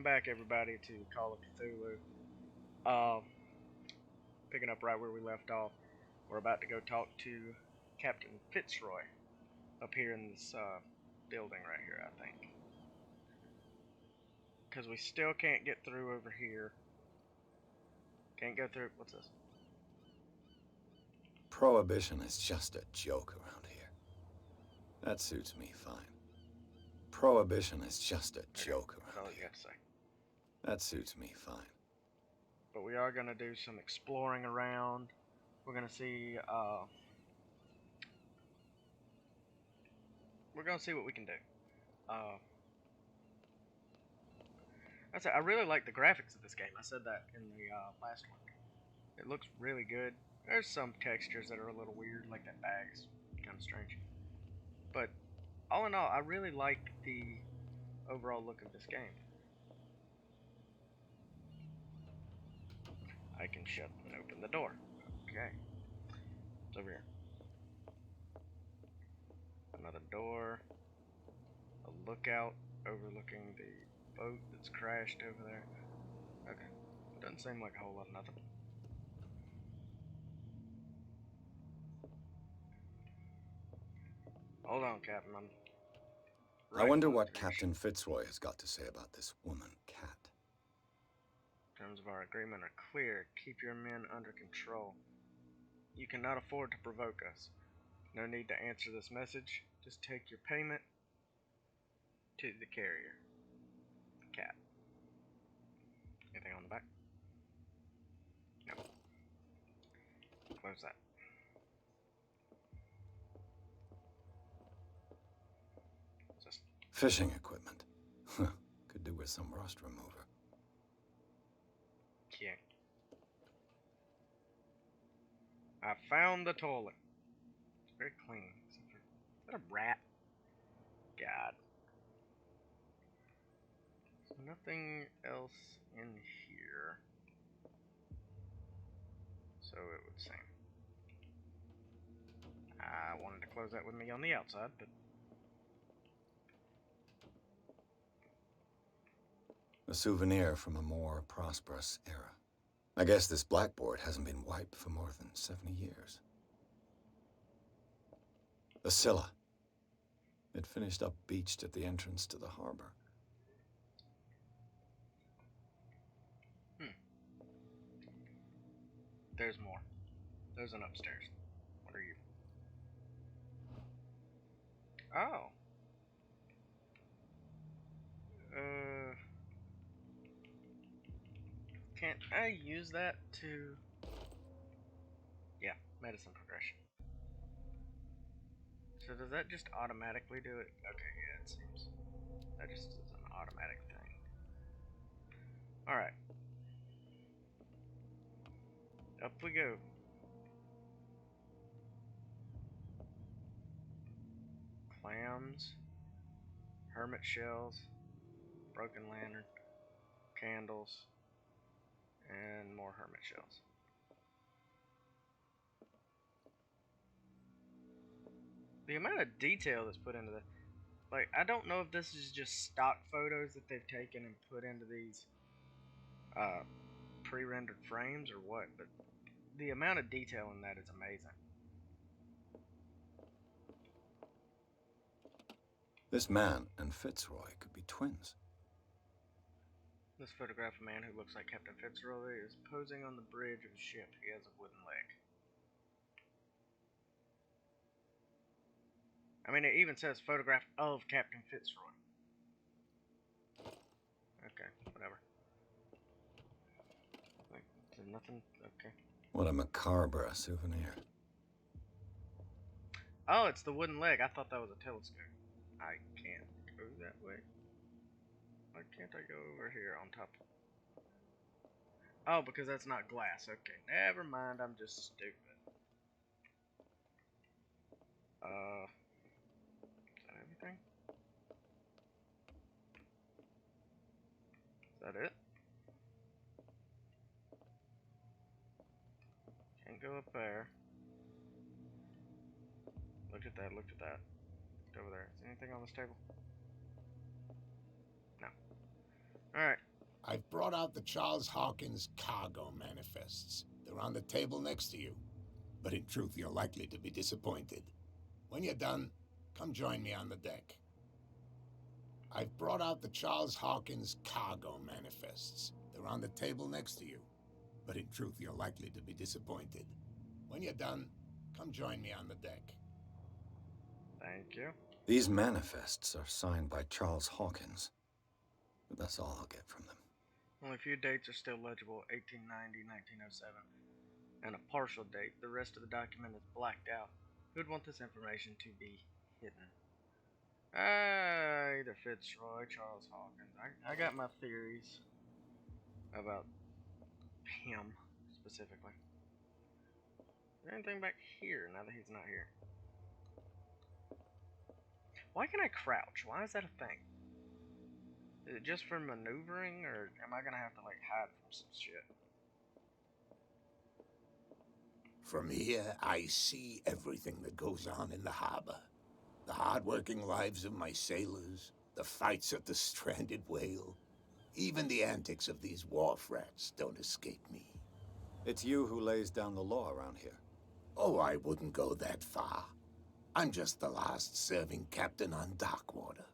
Welcome back, everybody, to Call of Cthulhu. Uh, Picking up right where we left off, we're about to go talk to Captain Fitzroy up here in this building right here, I think. Because we still can't get through over here. Can't go through. What's this? Prohibition is just a joke around here. That suits me fine. Prohibition is just a joke That's all around you here. got to say. That suits me fine. But we are going to do some exploring around. We're going to see, what we can do. I really like the graphics of this game. I said that in the last one. It looks really good. There's some textures that are a little weird, like that bag is kind of strange. But all in all, I really like the overall look of this game. I can shut and open the door. Okay. It's over here. Another door. A lookout overlooking the boat that's crashed over there. Okay. Doesn't seem like a whole lot of nothing. Hold on, Captain. I wonder what Captain Fitzroy has got to say about this woman, Cat. Terms of our agreement are clear. Keep your men under control. You cannot afford to provoke us. No need to answer this message. Just take your payment to the carrier. Cat. Anything on the back? No. Close that. Just Fishing equipment. Could do with some rust remover. yeah. I found the toilet. It's very clean. Is that a rat? God. So nothing else in here. So it would seem. I wanted to close that with me on the outside, but A souvenir from a more prosperous era. I guess this blackboard hasn't been wiped for more than 70 years. The Scylla. It finished up beached at the entrance to the harbor. there's more. There's an upstairs. What are you? Oh. Can't I use that to... Yeah, medicine progression. So does that just automatically do it? Okay, yeah, it seems. That just is an automatic thing. Alright. Up we go. Clams. Hermit shells. Broken lantern. Candles. And more hermit shells. The amount of detail that's put into the... Like, I don't know if this is just stock photos that they've taken and put into these pre-rendered frames or what, but the amount of detail in that is amazing. This man and Fitzroy could be twins. This photograph of a man who looks like Captain Fitzroy is posing on the bridge of a ship. He has a wooden leg. I mean, it even says photograph of Captain Fitzroy. Okay, whatever. Like, is there nothing? Okay. What a macabre souvenir. Oh, it's the wooden leg. I thought that was a telescope. I can't go that way. Why can't I go over here on top? Oh, because that's not glass. Okay, never mind. I'm just stupid. Is that everything? Is that it? Can't go up there. Look at that, look at that. Look over there. Is anything on this table? No. Alright, I've brought out the Charles Hawkins cargo manifests. They're on the table next to you. But in truth, you're likely to be disappointed. When you're done, come join me on the deck. I've brought out the Charles Hawkins cargo manifests. They're on the table next to you. But in truth, you're likely to be disappointed. When you're done, come join me on the deck. Thank you. These manifests are signed by Charles Hawkins. But that's all I'll get from them. Only a few dates are still legible: 1890, 1907, and a partial date. The rest of the document is blacked out. Who'd want this information to be hidden? Either Fitzroy, Charles Hawkins. I got my theories about him specifically. Is there anything back here now that he's not here? Why can I crouch? Why is that a thing? Is it just for maneuvering, or am I gonna have to, like, hide from some shit? From here, I see everything that goes on in the harbor. The hard-working lives of my sailors, the fights at the stranded whale. Even the antics of these wharf rats don't escape me. It's you who lays down the law around here. Oh, I wouldn't go that far. I'm just the last serving captain on Darkwater.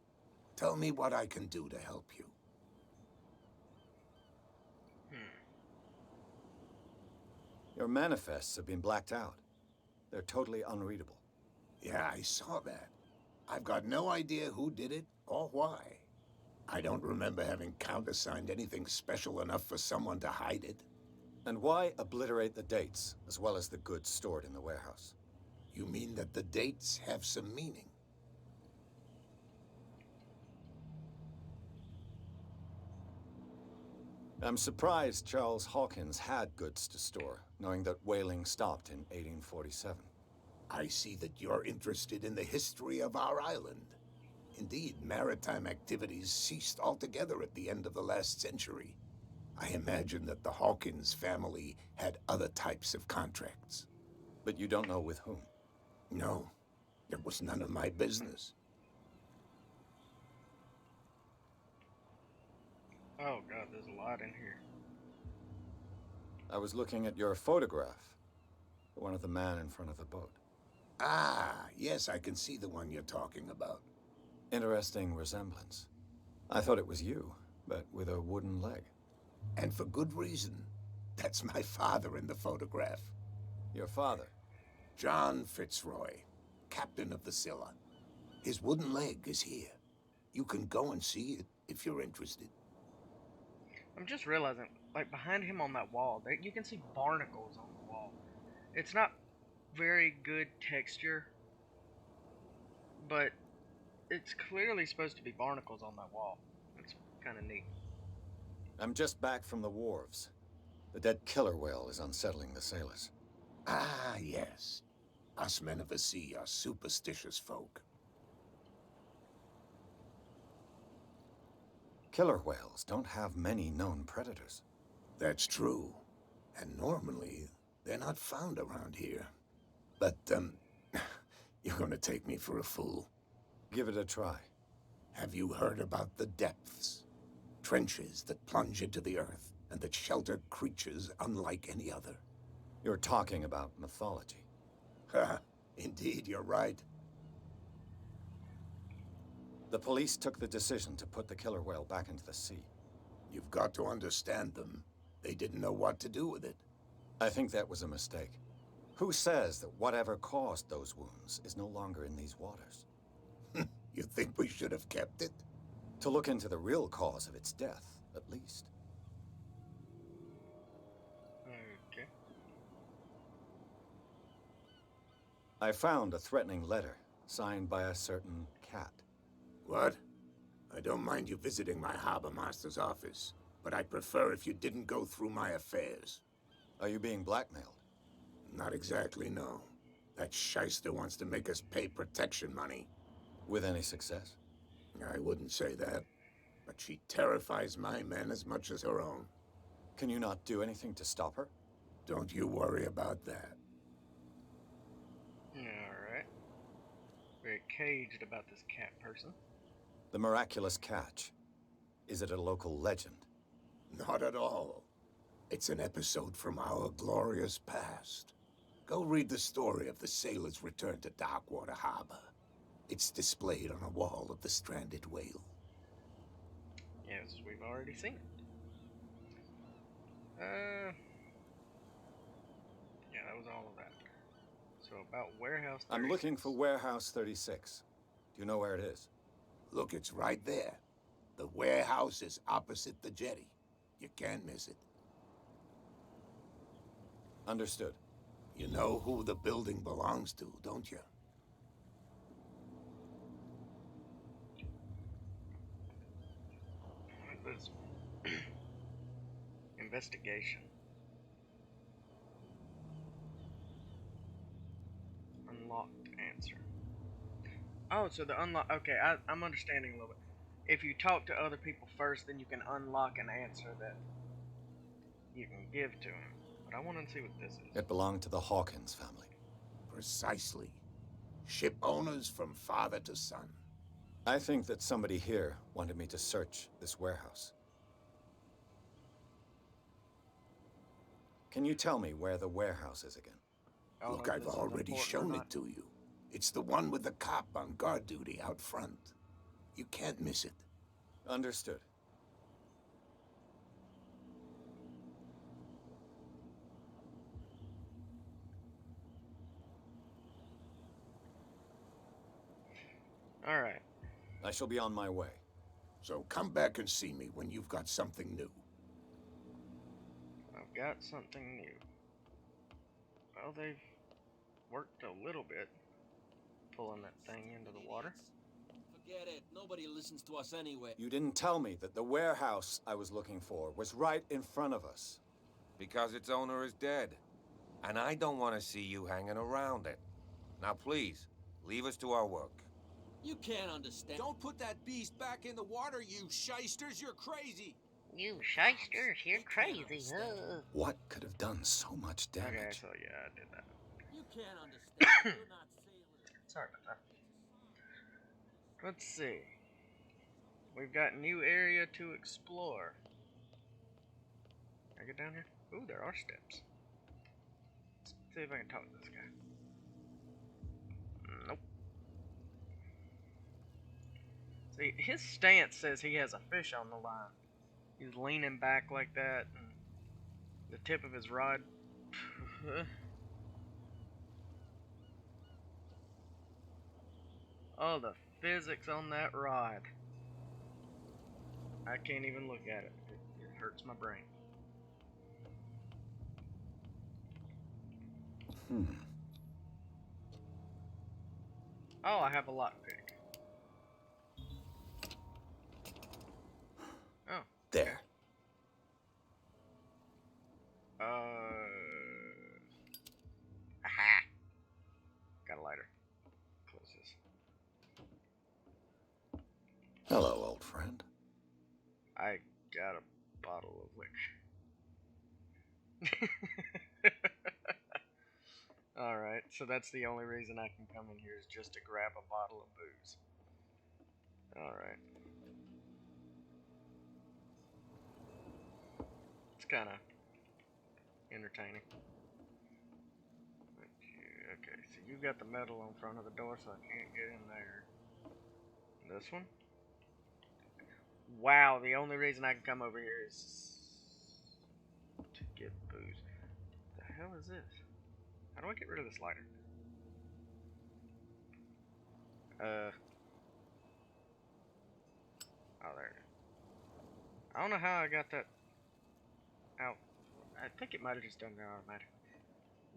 Tell me what I can do to help you. Your manifests have been blacked out. They're totally unreadable. Yeah, I saw that. I've got no idea who did it or why. I don't remember having countersigned anything special enough for someone to hide it. And why obliterate the dates, as well as the goods stored in the warehouse? You mean that the dates have some meaning? I'm surprised Charles Hawkins had goods to store, knowing that whaling stopped in 1847. I see that you're interested in the history of our island. Indeed, maritime activities ceased altogether at the end of the last century. I imagine that the Hawkins family had other types of contracts. But you don't know with whom? No, it was none of my business. Oh god, there's a lot in here. I was looking at your photograph. The one of the man in front of the boat. Ah, yes, I can see the one you're talking about. Interesting resemblance. I thought it was you, but with a wooden leg. And for good reason. That's my father in the photograph. Your father? John Fitzroy, captain of the Scylla. His wooden leg is here. You can go and see it if you're interested. I'm just realizing, like, behind him on that wall, you can see barnacles on the wall. It's not very good texture, but it's clearly supposed to be barnacles on that wall. It's kind of neat. I'm just back from the wharves. The dead killer whale is unsettling the sailors. Ah, yes. Us men of the sea are superstitious folk. Killer whales don't have many known predators. That's true. And normally, they're not found around here. But, you're gonna take me for a fool. Give it a try. Have you heard about the depths? Trenches that plunge into the earth and that shelter creatures unlike any other. You're talking about mythology. Ha! Indeed, you're right. The police took the decision to put the killer whale back into the sea. You've got to understand them. They didn't know what to do with it. I think that was a mistake. Who says that whatever caused those wounds is no longer in these waters? You think we should have kept it? To look into the real cause of its death, at least. Okay. I found a threatening letter, signed by a certain cat. What? I don't mind you visiting my harbor master's office, but I'd prefer if you didn't go through my affairs. Are you being blackmailed? Not exactly, no. That shyster wants to make us pay protection money. With any success? I wouldn't say that, but she terrifies my men as much as her own. Can you not do anything to stop her? Don't you worry about that. Alright. Very caged about this cat person. The miraculous catch. Is it a local legend? Not at all. It's an episode from our glorious past. Go read the story of the sailor's return to Darkwater Harbor. It's displayed on a wall of the stranded whale. Yes, we've already seen it. Yeah, that was all of that. So about Warehouse 36. I'm looking for Warehouse 36. Do you know where it is? Look, it's right there. The warehouse is opposite the jetty. You can't miss it. Understood. You know who the building belongs to, don't you? What is investigation? Unlocked answer. Oh, so the unlock. Okay, I'm understanding a little bit. If you talk to other people first, then you can unlock an answer that you can give to him. But I want to see what this is. It belonged to the Hawkins family. Precisely. Ship owners from father to son. I think that somebody here wanted me to search this warehouse. Can you tell me where the warehouse is again? Look, I've already shown it to you. It's the one with the cop on guard duty out front. You can't miss it. Understood. All right. I shall be on my way. So come back and see me when you've got something new. I've got something new. Well, they've worked a little bit, pulling that thing into the water. Forget it. Nobody listens to us anyway. You didn't tell me that the warehouse I was looking for was right in front of us. Because its owner is dead. And I don't want to see you hanging around it. Now please, leave us to our work. You can't understand. Don't put that beast back in the water, you shysters. You're crazy. You shysters, you're crazy, huh? What could have done so much damage? Okay, so yeah, I did that. You can't understand. You're not sailors. Sorry about that. Let's see. We've got new area to explore. Can I get down here? Ooh, there are steps. Let's see if I can talk to this guy. Nope. See, his stance says he has a fish on the line. He's leaning back like that, and the tip of his rod. Oh, the physics on that rod. I can't even look at it. It hurts my brain. Oh, I have a lockpick. Oh. There. Aha. Got a lighter. Close this. Hello, old friend. I got a bottle of liquor. Alright, so that's the only reason I can come in here is just to grab a bottle of booze. Alright. It's kind of entertaining. Okay, so you got the metal in front of the door, so I can't get in there. This one? Wow, the only reason I can come over here is to get booze. What the hell is this? How do I get rid of this lighter? Oh, there it is. I don't know how I got that out. I think it might have just done that automatically.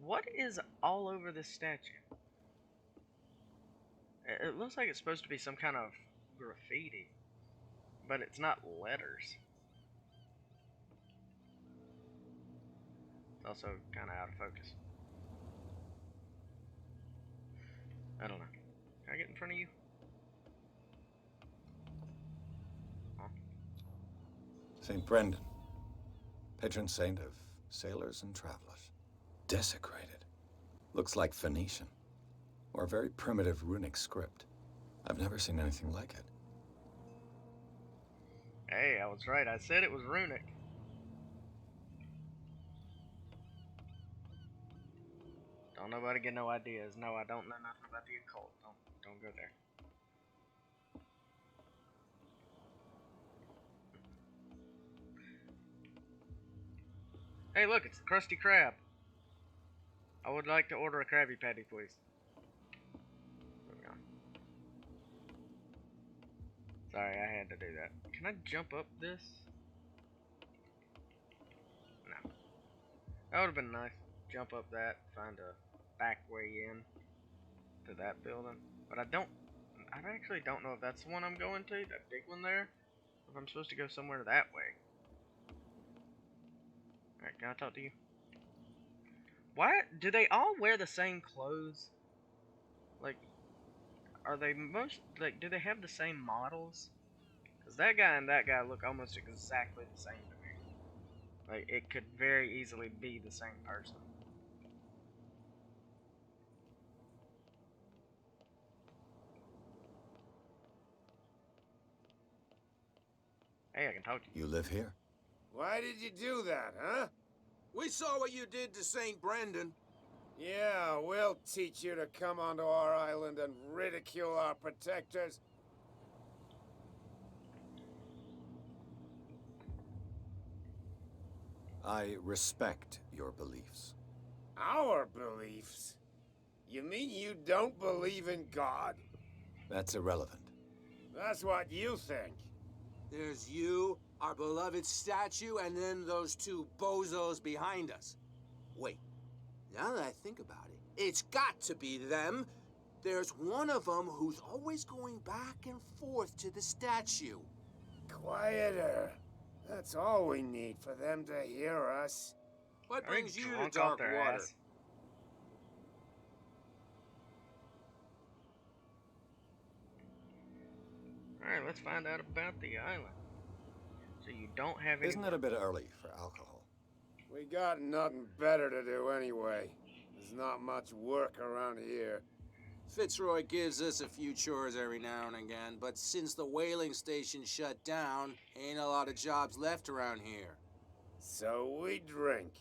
What is all over this statue? It looks like it's supposed to be some kind of graffiti, but it's not letters. It's also kind of out of focus. I don't know. Can I get in front of you? Huh? St. Brendan, patron saint of sailors and travelers. Desecrated. Looks like Phoenician, or a very primitive runic script. I've never seen anything like it. Hey, I was right. I said it was runic. Don't nobody get no ideas. No, I don't know nothing about the occult. Don't go there. Hey, look, it's the Krusty Krab. I would like to order a Krabby Patty, please. There we go. Sorry, I had to do that. Can I jump up this? No. That would have been nice. Jump up that, find a back way in to that building. But I actually don't know if that's the one I'm going to, that big one there, or if I'm supposed to go somewhere that way. Alright, can I talk to you? Why do they all wear the same clothes? Like, are they do they have the same models? Because that guy and that guy look almost exactly the same to me. Like, it could very easily be the same person. Hey, I can talk to you. You live here? Why did you do that, huh? We saw what you did to St. Brendan. Yeah, we'll teach you to come onto our island and ridicule our protectors. I respect your beliefs. Our beliefs? You mean you don't believe in God? That's irrelevant. That's what you think. There's you, our beloved statue, and then those two bozos behind us. Wait, now that I think about it, it's got to be them. There's one of them who's always going back and forth to the statue. Quieter. That's all we need for them to hear us. What Are they brings you to drunk dark off their water? ass? Alright, let's find out about the island. So you don't have any... Isn't it a bit early for alcohol? We got nothing better to do anyway. There's not much work around here. Fitzroy gives us a few chores every now and again, but since the whaling station shut down, ain't a lot of jobs left around here. So we drink.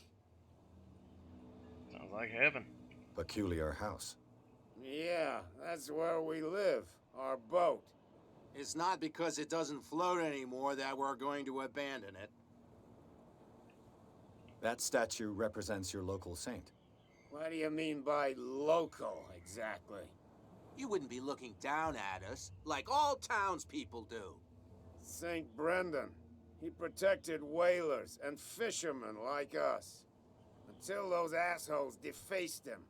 Sounds like heaven. Peculiar house. Yeah, that's where we live. Our boat. It's not because it doesn't float anymore that we're going to abandon it. That statue represents your local saint. What do you mean by local, exactly? You wouldn't be looking down at us, like all townspeople do. St. Brendan. He protected whalers and fishermen like us. Until those assholes defaced him.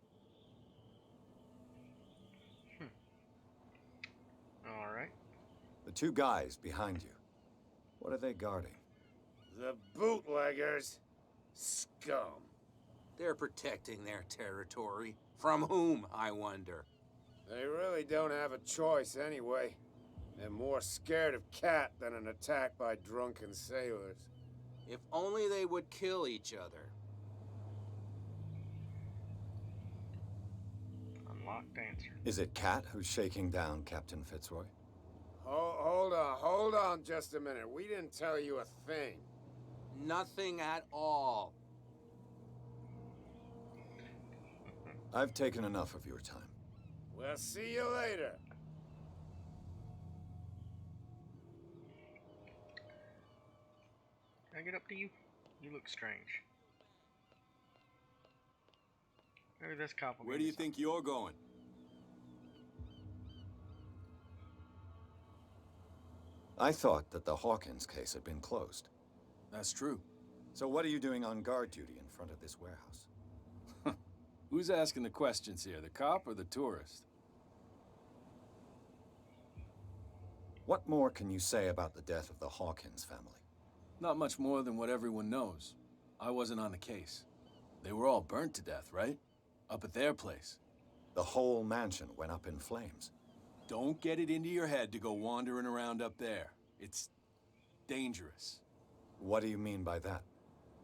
Alright. The two guys behind you. What are they guarding? The bootleggers. Scum. They're protecting their territory. From whom, I wonder? They really don't have a choice anyway. They're more scared of Cat than an attack by drunken sailors. If only they would kill each other. Unlocked answer. Is it Cat who's shaking down Captain Fitzroy? Hold on just a minute. We didn't tell you a thing. Nothing at all. I've taken enough of your time. We'll see you later. Can I get up to you? You look strange. Maybe this cop will Where give do me you think you're going? I thought that the Hawkins case had been closed. That's true. So what are you doing on guard duty in front of this warehouse? Who's asking the questions here, the cop or the tourist? What more can you say about the death of the Hawkins family? Not much more than what everyone knows. I wasn't on the case. They were all burnt to death, right? Up at their place. The whole mansion went up in flames. Don't get it into your head to go wandering around up there. It's dangerous. What do you mean by that?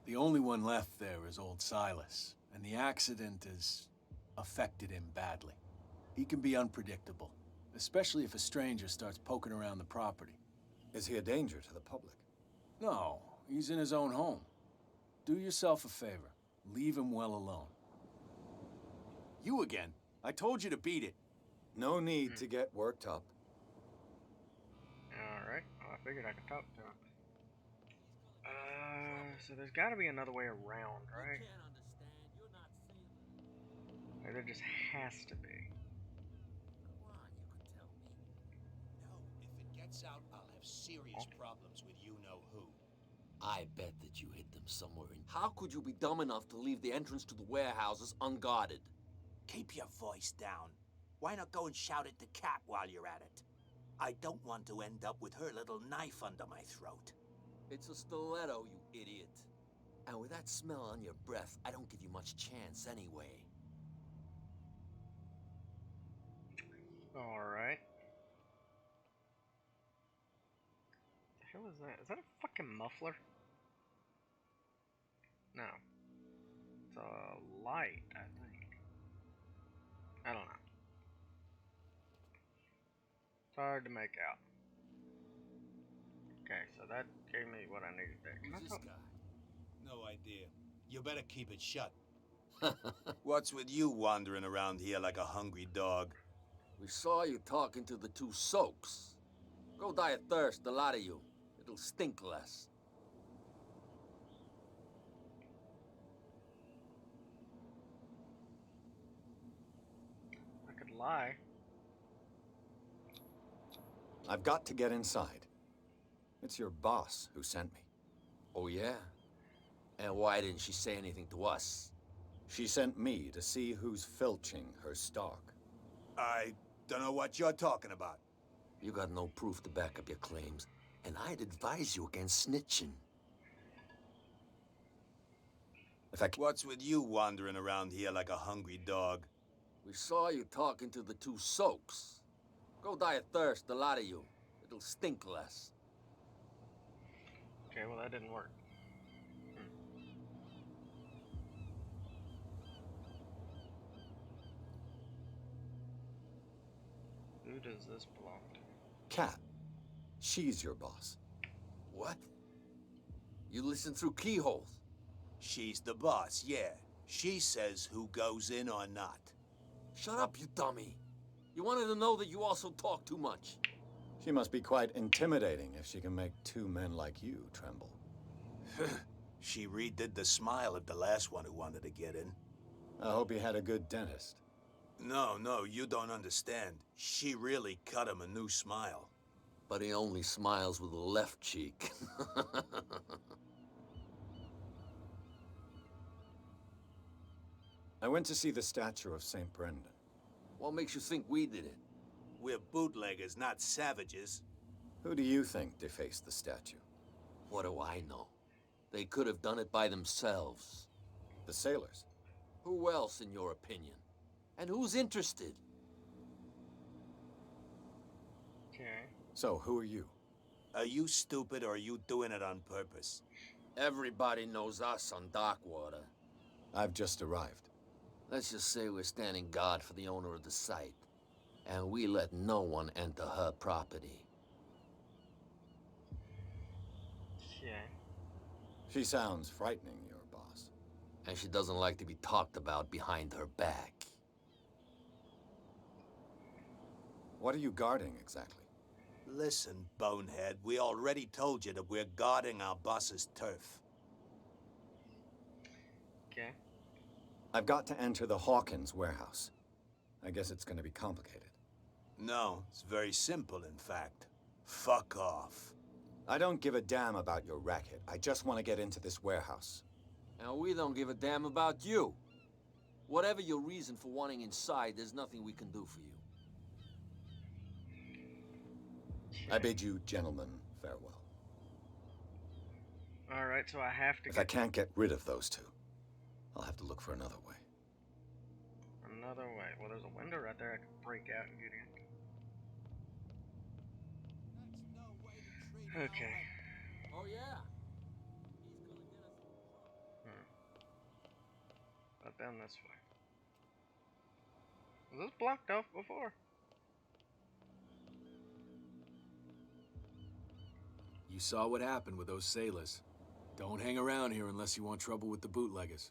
The only one left there is old Silas, and the accident has affected him badly. He can be unpredictable, especially if a stranger starts poking around the property. Is he a danger to the public? No, he's in his own home. Do yourself a favor. Leave him well alone. You again. I told you to beat it. No need to get worked up. Alright, well, I figured I could talk to him. So there's gotta be another way around, right? You can't understand. You're not sailors. Like, there just has to be. Come on, you can tell me. No, if it gets out, I'll have serious problems with you-know-who. I bet that you hid them somewhere in... How could you be dumb enough to leave the entrance to the warehouses unguarded? Keep your voice down. Why not go and shout at the cat while you're at it? I don't want to end up with her little knife under my throat. It's a stiletto, you idiot. And with that smell on your breath, I don't give you much chance anyway. Alright. The hell is that? Is that a fucking muffler? No. It's a light, I think. I don't know. It's hard to make out. Okay, so that gave me what I needed there. Can I Who's this talk- guy? No idea. You better keep it shut. What's with you wandering around here like a hungry dog? We saw you talking to the two soaks. Go die of thirst, the lot of you. It'll stink less. I could lie. I've got to get inside. It's your boss who sent me. Oh, yeah? And why didn't she say anything to us? She sent me to see who's filching her stock. I don't know what you're talking about. You got no proof to back up your claims, and I'd advise you against snitching. If I What's with you wandering around here like a hungry dog? We saw you talking to the two soaks. Go die of thirst, the lot of you. It'll stink less. Okay, well that didn't work. Who does this belong to? Cat, she's your boss. What? You listen through keyholes. She's the boss, yeah. She says who goes in or not. Shut up, you dummy. You wanted to know that you also talk too much. She must be quite intimidating if she can make two men like you tremble. She redid the smile of the last one who wanted to get in. I hope he had a good dentist. No, you don't understand. She really cut him a new smile. But he only smiles with the left cheek. I went to see the statue of St. Brendan. What makes you think we did it? We're bootleggers, not savages. Who do you think defaced the statue? What do I know? They could have done it by themselves. The sailors. Who else, in your opinion? And who's interested? Okay. So, who are you? Are you stupid or are you doing it on purpose? Everybody knows us on Darkwater. I've just arrived. Let's just say we're standing guard for the owner of the site. And we let no one enter her property. Okay. She sounds frightening, your boss. And she doesn't like to be talked about behind her back. What are you guarding exactly? Listen, bonehead, we already told you that we're guarding our boss's turf. Okay. I've got to enter the Hawkins warehouse. I guess it's going to be complicated. No, it's very simple, in fact. Fuck off. I don't give a damn about your racket. I just want to get into this warehouse. And we don't give a damn about you. Whatever your reason for wanting inside, there's nothing we can do for you. I bid you gentlemen farewell. Alright, so I have to If I get can't get rid of those two, I'll have to look for another way. another way. Well, there's a window right there I can break out and get in. Okay. Oh, yeah. Not down this way. Was this blocked off before? You saw what happened with those sailors. Don't hang around here unless you want trouble with the bootleggers.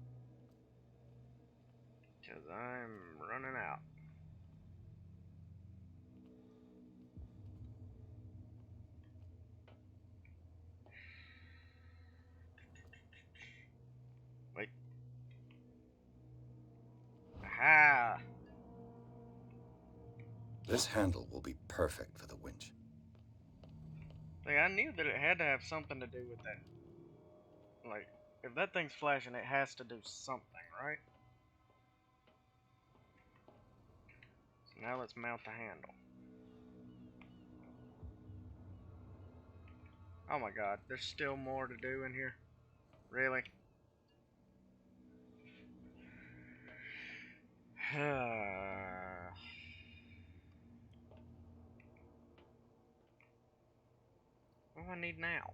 Because I'm running out. Wait. Aha! This handle will be perfect for the winch. Like, I knew that it had to have something to do with that. Like, if that thing's flashing, it has to do something, right? So now let's mount the handle. Oh my god, there's still more to do in here? Really? What do I need now?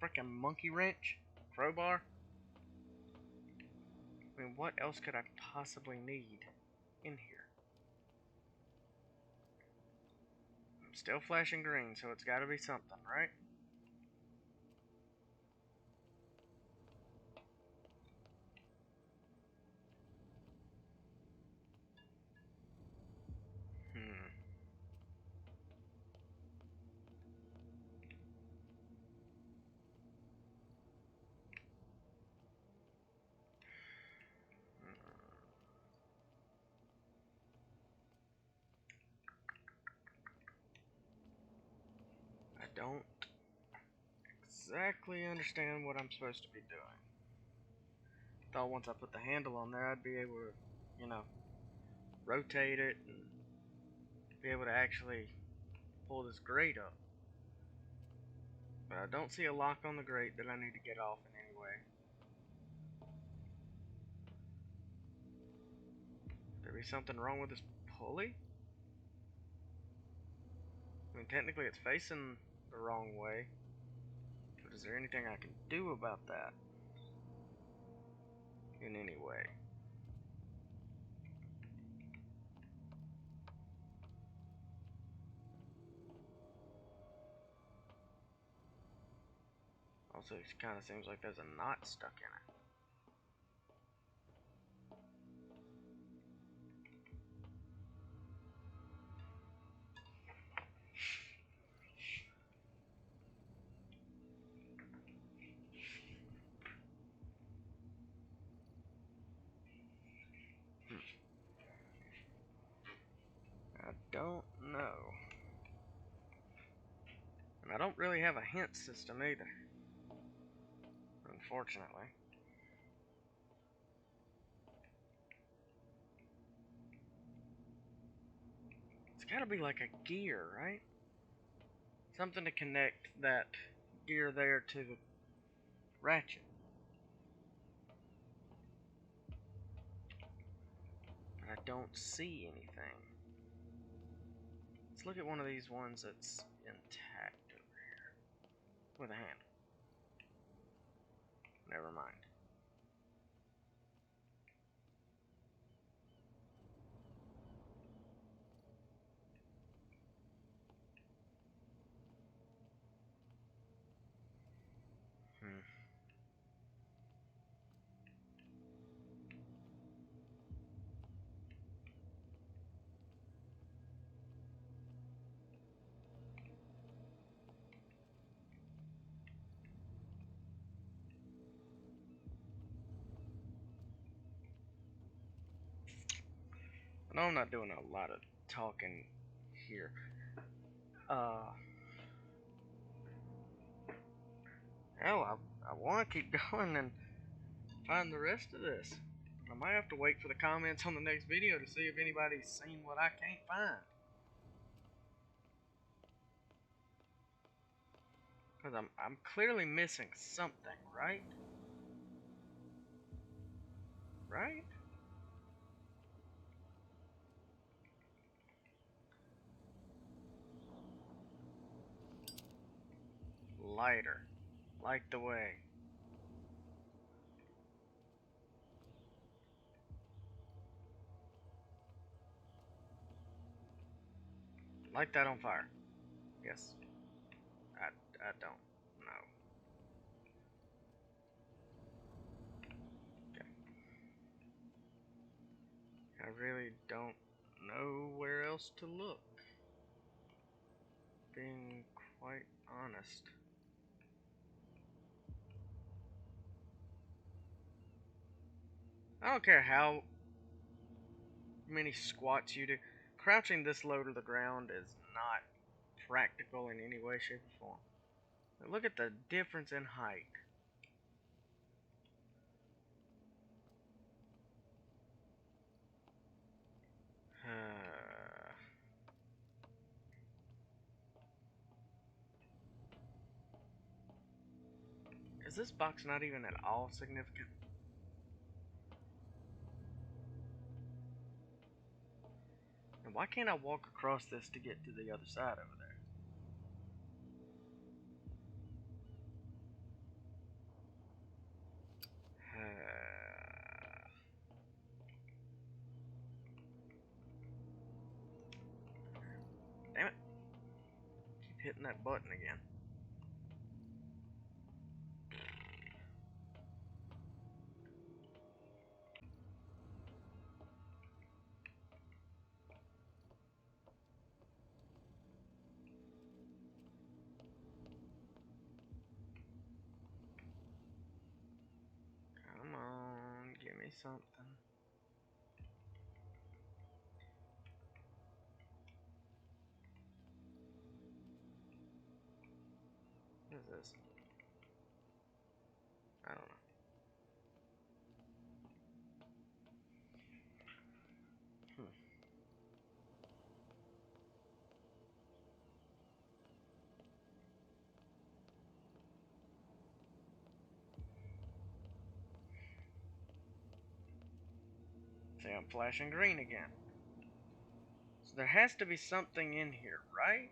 Frickin' monkey wrench? Crowbar? I mean, what else could I possibly need in here? I'm still flashing green, so it's gotta be something, right? I don't exactly understand what I'm supposed to be doing. Thought once I put the handle on there, I'd be able to, you know, rotate it and be able to actually pull this grate up. But I don't see a lock on the grate that I need to get off in any way. There be something wrong with this pulley? I mean, technically it's facing the wrong way. But is there anything I can do about that? In any way? Also, it kind of seems like there's a knot stuck in it. I don't know. And I don't really have a hint system either. Unfortunately. It's gotta be like a gear, right? Something to connect that gear there to the ratchet. But I don't see anything. Let's look at one of these ones that's intact over here. With a handle. Never mind. I know I'm not doing a lot of talking here. Hell, I want to keep going and find the rest of this. I might have to wait for the comments on the next video to see if anybody's seen what I can't find. Because I'm clearly missing something, right? Right? Lighter. Light the way. Light that on fire. Yes. I don't know. Okay. really don't know where else to look. Being quite honest. I don't care how many squats you do. Crouching this low to the ground is not practical in any way, shape, or form. But look at the difference in height. Is this box not even at all significant? And why can't I walk across this to get to the other side over there? Damn it. Keep hitting that button again. Come on, give me something. What is this? I don't know. See, I'm flashing green again. So there has to be something in here, right?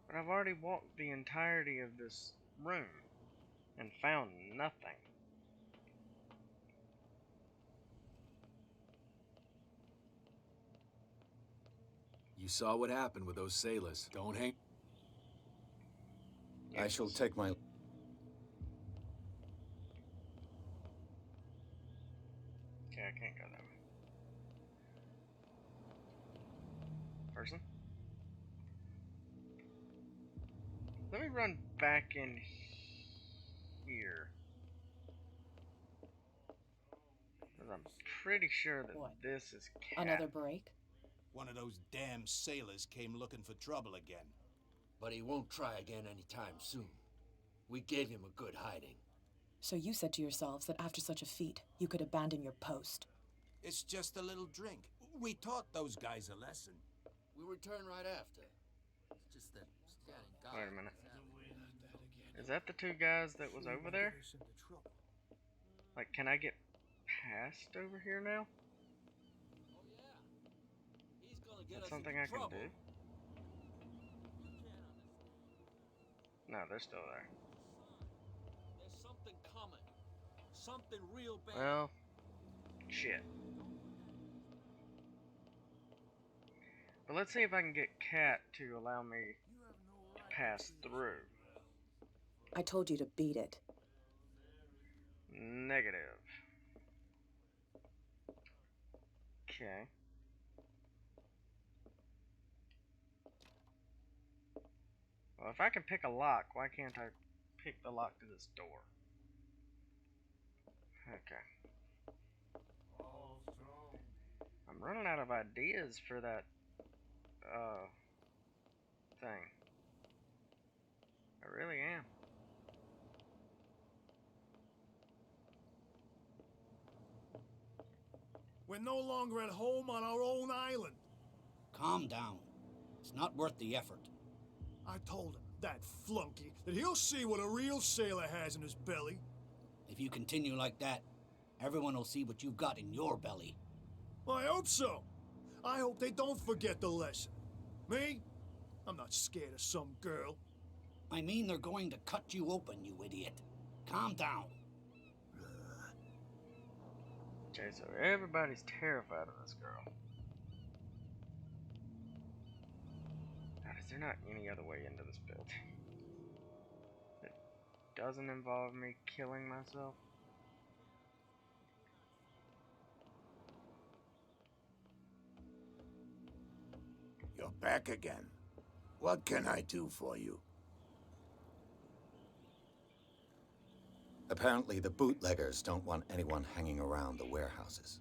But I've already walked the entirety of this room and found nothing. You saw what happened with those sailors. Don't hang. I shall take my... Okay, I can't go that way. Person? Let me run back in here. Because I'm pretty sure that What? this is cat. Another break? One of those damn sailors came looking for trouble again. But he won't try again anytime soon. We gave him a good hiding. So you said to yourselves that after such a feat, you could abandon your post. It's just a little drink. We taught those guys a lesson. We return right after. It's just that scanning guard. Wait a minute. Is that the two guys that was over there? Like, can I get past over here now? Oh yeah. He's gonna get That's us something into I can trouble. do. No, they're still there. There's something coming. Something real bad. Well, shit. But let's see if I can get Cat to allow me to pass through. I told you to beat it. Negative. Okay. Well, if I can pick a lock, why can't I pick the lock to this door? Okay. I'm running out of ideas for that, thing. I really am. We're no longer at home on our own island. Calm down. It's not worth the effort. I told him, that flunky, that he'll see what a real sailor has in his belly. If you continue like that, everyone will see what you've got in your belly. I hope so. I hope they don't forget the lesson. Me? I'm not scared of some girl. I mean, they're going to cut you open, you idiot. Calm down. Okay, so everybody's terrified of this girl. God, is there not any other way into this building that doesn't involve me killing myself? back again. What can I do for you? Apparently, the bootleggers don't want anyone hanging around the warehouses.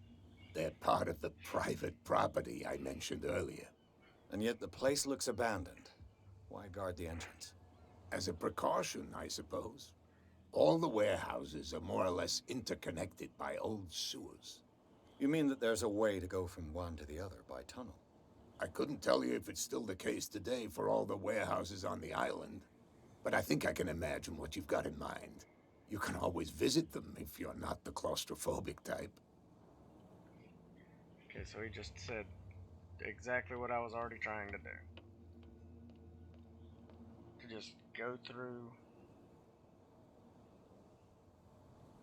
They're part of the private property I mentioned earlier. And yet the place looks abandoned. Why guard the entrance? As a precaution, I suppose. All the warehouses are more or less interconnected by old sewers. You mean that there's a way to go from one to the other by tunnel? I couldn't tell you if it's still the case today for all the warehouses on the island, but I think I can imagine what you've got in mind. You can always visit them if you're not the claustrophobic type. Okay, so he just said exactly what I was already trying to do. To just go through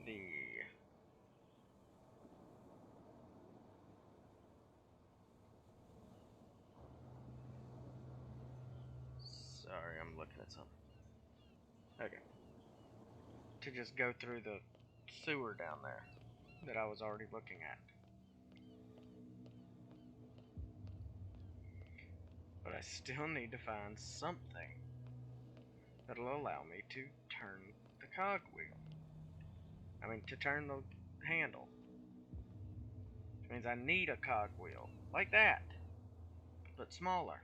the sorry, I'm looking at something. Okay. To just go through the sewer down there that I was already looking at. But I still need to find something that'll allow me to turn the cogwheel. I mean, to turn the handle. Which means I need a cogwheel. Like that. But smaller.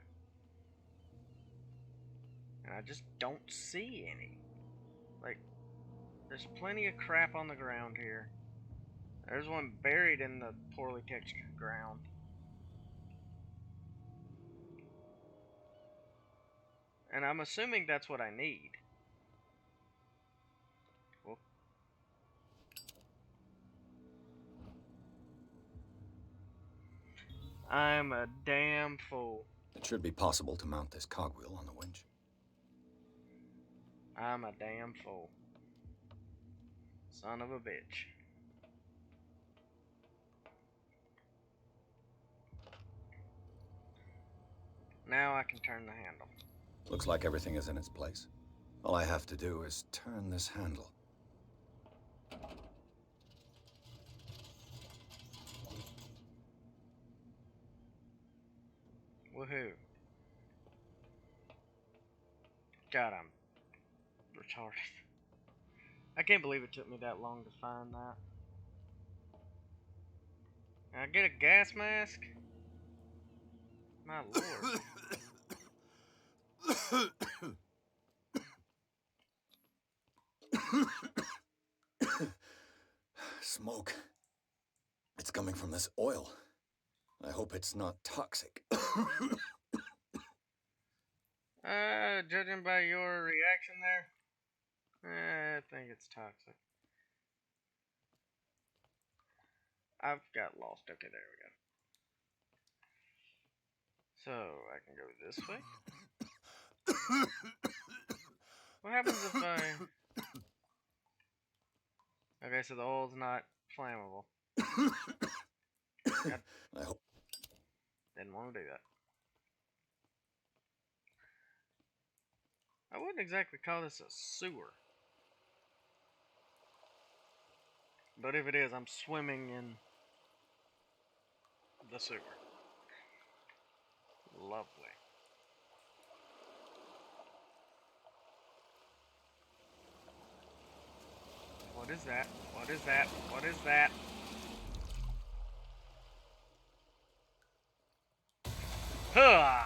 And I just don't see any. Like, there's plenty of crap on the ground here. There's one buried in the poorly textured ground. And I'm assuming that's what I need. Well, I'm a damn fool. It should be possible to mount this cogwheel on the winch. I'm a damn fool. Son of a bitch. Now I can turn the handle. Looks like everything is in its place. All I have to do is turn this handle. Woohoo. God, I'm retarded. I can't believe it took me that long to find that. Can I get a gas mask? My lord. Smoke. It's coming from this oil. I hope it's not toxic. Judging by your reaction there, I think it's toxic. I've got lost. Okay, there we go. So, I can go this way. What happens if I... Okay, so the oil's not flammable. God. I hope... Didn't want to do that. I wouldn't exactly call this a sewer. But if it is, I'm swimming in the sewer. Lovely. What is that? What is that? What is that? Huh!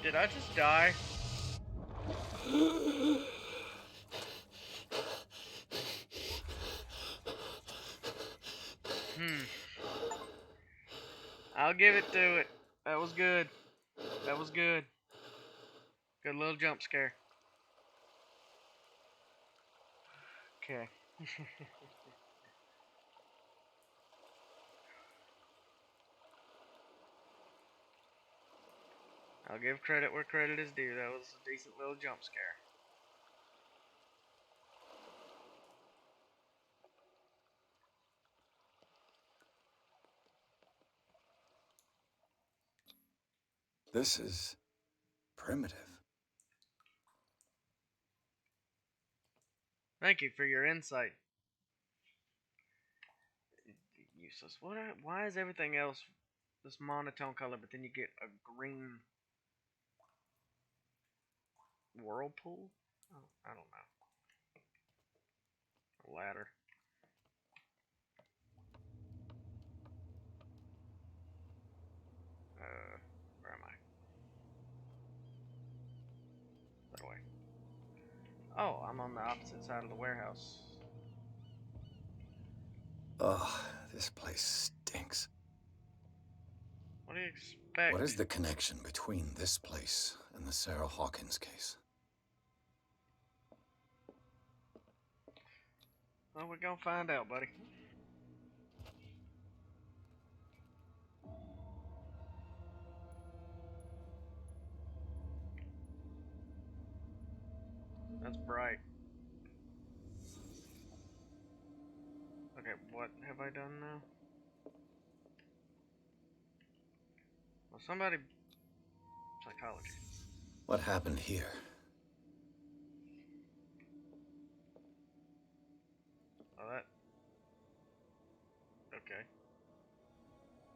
Did I just die? I'll give it to it. That was good. That was good. Good little jump scare. Okay. I'll give credit where credit is due. That was a decent little jump scare. This is primitive. Thank you for your insight. Useless. Why is everything else this monotone color, but then you get a green whirlpool? Oh, I don't know. A ladder. Where am I? That way. Oh, I'm on the opposite side of the warehouse. Ugh, this place stinks. What do you expect? What is the connection between this place and the Sarah Hawkins case? Well, we're gonna find out, buddy. That's bright. Okay, what have I done now? Well, somebody... Psychology. What happened here? Oh, that... Okay.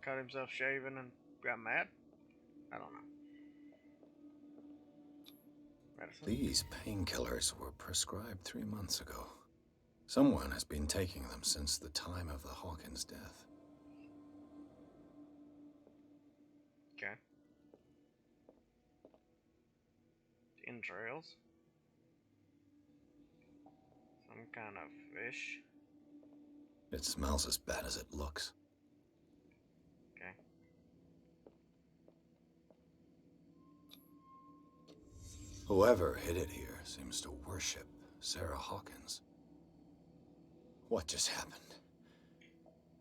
Cut himself shaving and got mad? I don't know. Medicine? These painkillers were prescribed 3 months ago. Someone has been taking them since the time of the Hawkins death. Okay. Entrails? Some kind of fish? It smells as bad as it looks. Okay. Whoever hid it here seems to worship Sarah Hawkins. What just happened?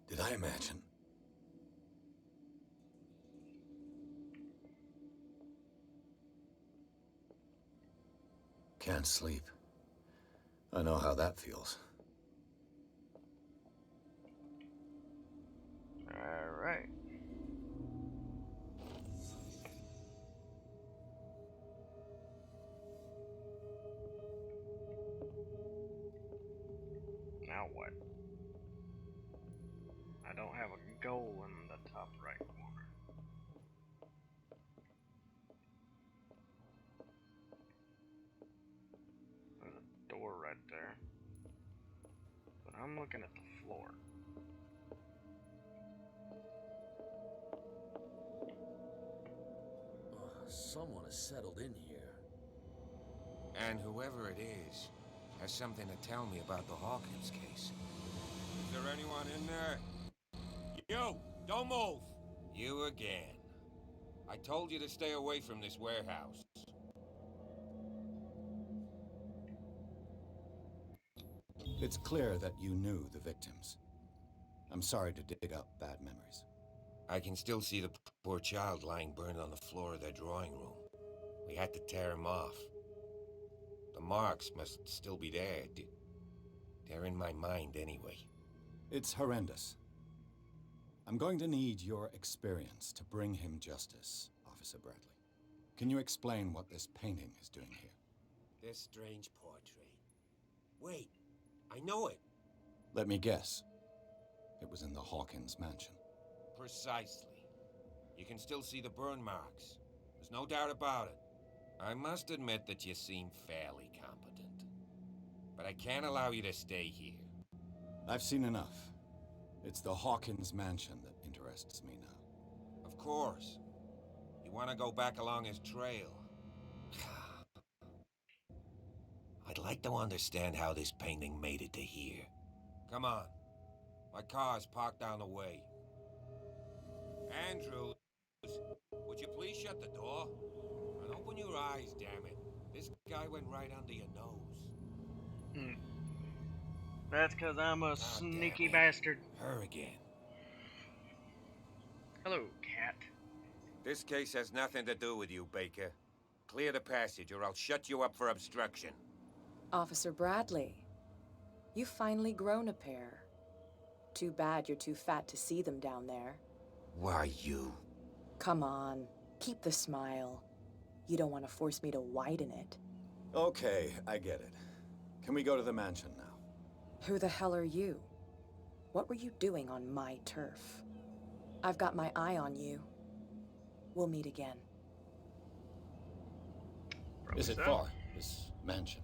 Did I imagine? Can't sleep. I know how that feels. Alright. Now what? I don't have a goal in the top right corner. There's a door right there. But I'm looking at the floor. Someone has settled in here. And whoever it is has something to tell me about the Hawkins case. Is there anyone in there? You! Don't move! You again. I told you to stay away from this warehouse. It's clear that you knew the victims. I'm sorry to dig up bad memories. I can still see the poor child lying burned on the floor of their drawing room. We had to tear him off. The marks must still be there. They're in my mind anyway. It's horrendous. I'm going to need your experience to bring him justice, Officer Bradley. Can you explain what this painting is doing here? This strange portrait. Wait, I know it. Let me guess. It was in the Hawkins mansion. Precisely. You can still see the burn marks. There's no doubt about it. I must admit that you seem fairly competent. But I can't allow you to stay here. I've seen enough. It's the Hawkins mansion that interests me now. Of course. You want to go back along his trail. I'd like to understand how this painting made it to here. Come on. My car's parked down the way. Andrews, would you please shut the door? And open your eyes, damn it. This guy went right under your nose. That's because I'm a sneaky bastard. Her again. Hello, cat. This case has nothing to do with you, Baker. Clear the passage or I'll shut you up for obstruction. Officer Bradley, you've finally grown a pair. Too bad you're too fat to see them down there. Why, you? Come on, keep the smile. You don't want to force me to widen it. Okay, I get it. Can we go to the mansion now? Who the hell are you? What were you doing on my turf? I've got my eye on you. We'll meet again. Is it far, this mansion?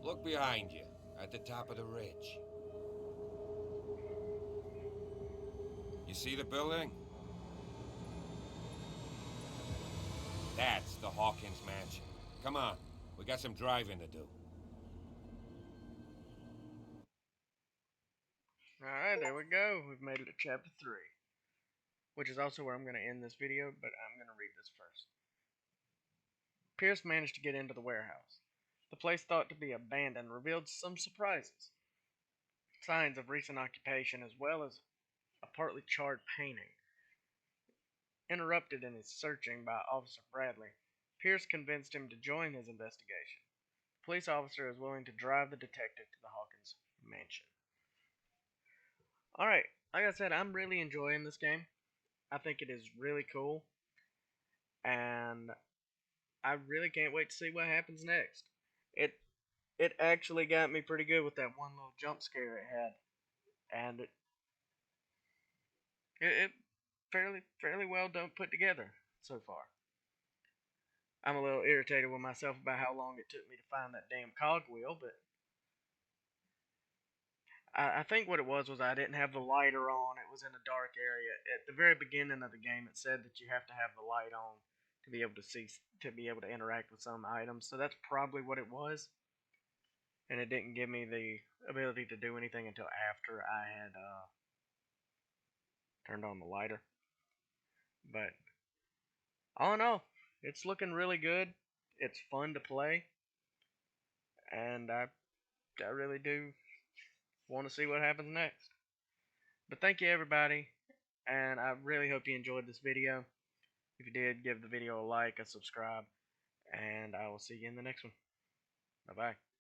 Look behind you, at the top of the ridge. You see the building? That's the Hawkins mansion. Come on, we got some driving to do. Alright, there we go. We've made it to chapter 3. Which is also where I'm going to end this video, but I'm going to read this first. Pierce managed to get into the warehouse. The place thought to be abandoned revealed some surprises. Signs of recent occupation as well as a partly charred painting. Interrupted in his searching by Officer Bradley, Pierce convinced him to join his investigation. The police officer is willing to drive the detective to the Hawkins mansion. Alright, like I said, I'm really enjoying this game. I think it is really cool. And I really can't wait to see what happens next. It actually got me pretty good with that one little jump scare it had. And it fairly well done put together so far. I'm a little irritated with myself about how long it took me to find that damn cogwheel, but I think what it was I didn't have the lighter on. It was in a dark area. At the very beginning of the game, it said that you have to have the light on to be able to see, to be able to interact with some items. So that's probably what it was. And it didn't give me the ability to do anything until after I had turned on the lighter. But all in all, it's looking really good. It's fun to play, and I really do want to see what happens next. But thank you everybody, and I really hope you enjoyed this video. If you did, give the video a like, a subscribe, and I will see you in the next one. Bye bye.